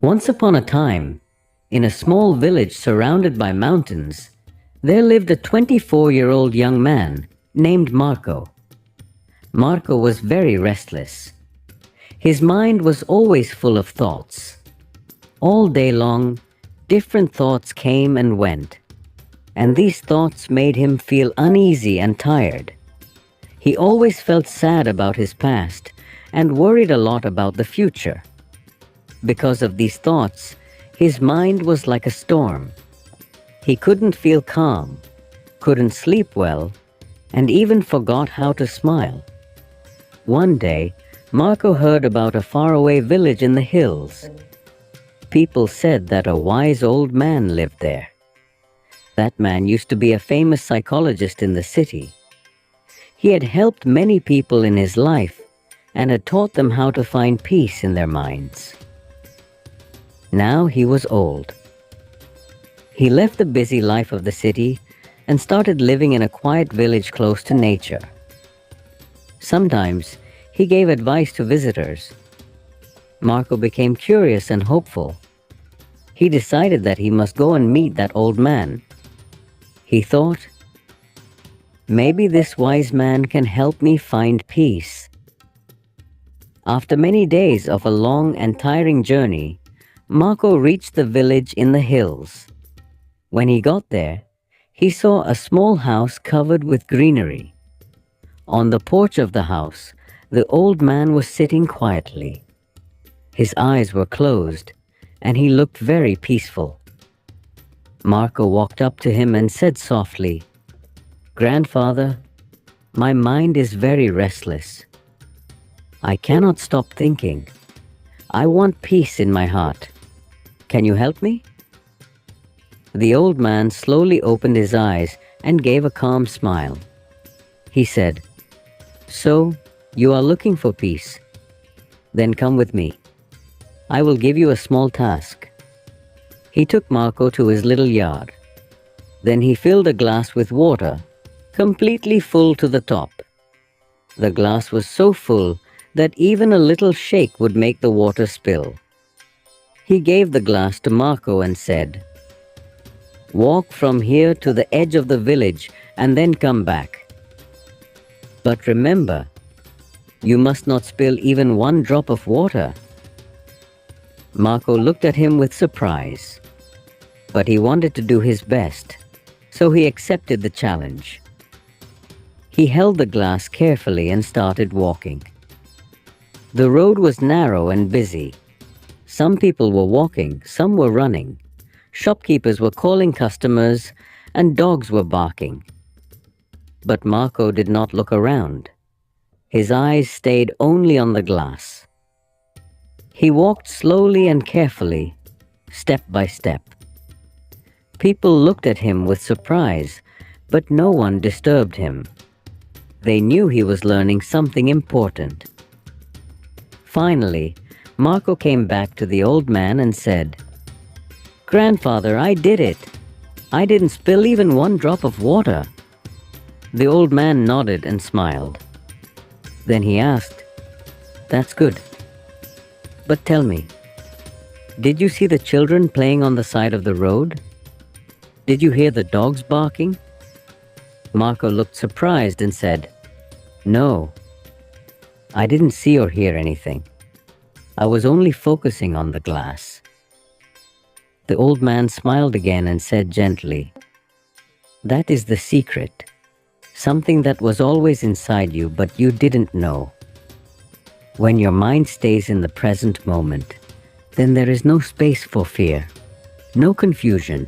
Once upon a time, in a small village surrounded by mountains, there lived a 24-year-old young man named Marco. Marco was very restless. His mind was always full of thoughts. All day long, different thoughts came and went, and these thoughts made him feel uneasy and tired. He always felt sad about his past and worried a lot about the future. Because of these thoughts, his mind was like a storm. He couldn't feel calm, couldn't sleep well, and even forgot how to smile. One day, Marco heard about a faraway village in the hills. People said that a wise old man lived there. That man used to be a famous psychologist in the city. He had helped many people in his life and had taught them how to find peace in their minds. Now he was old. He left the busy life of the city and started living in a quiet village close to nature. Sometimes he gave advice to visitors. Marco became curious and hopeful. He decided that he must go and meet that old man. He thought, maybe this wise man can help me find peace. After many days of a long and tiring journey, Marco reached the village in the hills. When he got there, he saw a small house covered with greenery. On the porch of the house, the old man was sitting quietly. His eyes were closed, and he looked very peaceful. Marco walked up to him and said softly, "Grandfather, my mind is very restless. I cannot stop thinking. I want peace in my heart. Can you help me?" The old man slowly opened his eyes and gave a calm smile. He said, "So, you are looking for peace? Then come with me. I will give you a small task." He took Marco to his little yard. Then he filled a glass with water, completely full to the top. The glass was so full that even a little shake would make the water spill. He gave the glass to Marco and said, "Walk from here to the edge of the village and then come back. But remember, you must not spill even one drop of water." Marco looked at him with surprise, but he wanted to do his best, so he accepted the challenge. He held the glass carefully and started walking. The road was narrow and busy. Some people were walking, some were running. Shopkeepers were calling customers, and dogs were barking. But Marco did not look around. His eyes stayed only on the glass. He walked slowly and carefully, step by step. People looked at him with surprise, but no one disturbed him. They knew he was learning something important. Finally, Marco came back to the old man and said, "Grandfather, I did it. I didn't spill even one drop of water." The old man nodded and smiled. Then he asked, "That's good. But tell me, did you see the children playing on the side of the road? Did you hear the dogs barking?" Marco looked surprised and said, "No, I didn't see or hear anything. I was only focusing on the glass." The old man smiled again and said gently, "That is the secret, something that was always inside you but you didn't know. When your mind stays in the present moment, then there is no space for fear, no confusion,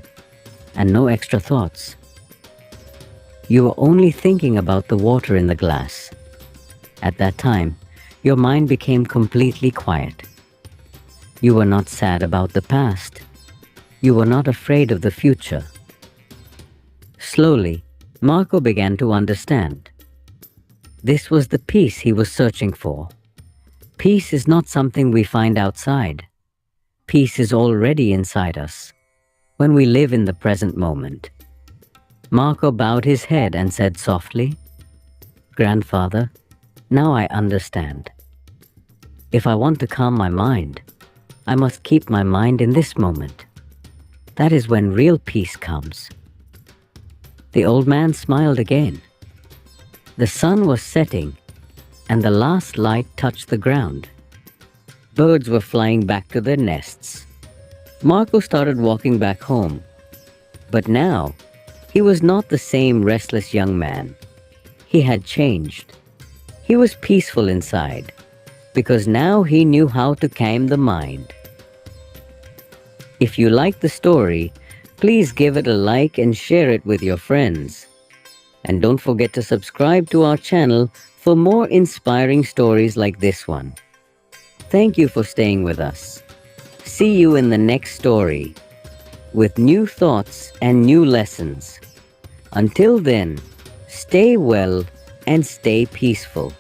and no extra thoughts. You are only thinking about the water in the glass. At that time, your mind became completely quiet. You were not sad about the past. You were not afraid of the future." Slowly, Marco began to understand. This was the peace he was searching for. Peace is not something we find outside. Peace is already inside us, when we live in the present moment. Marco bowed his head and said softly, "Grandfather, now I understand. If I want to calm my mind, I must keep my mind in this moment. That is when real peace comes." The old man smiled again. The sun was setting, and the last light touched the ground. Birds were flying back to their nests. Marco started walking back home. But now, he was not the same restless young man. He had changed. He was peaceful inside, because now he knew how to calm the mind. If you liked the story, please give it a like and share it with your friends. And don't forget to subscribe to our channel for more inspiring stories like this one. Thank you for staying with us. See you in the next story with new thoughts and new lessons. Until then, stay well and stay peaceful.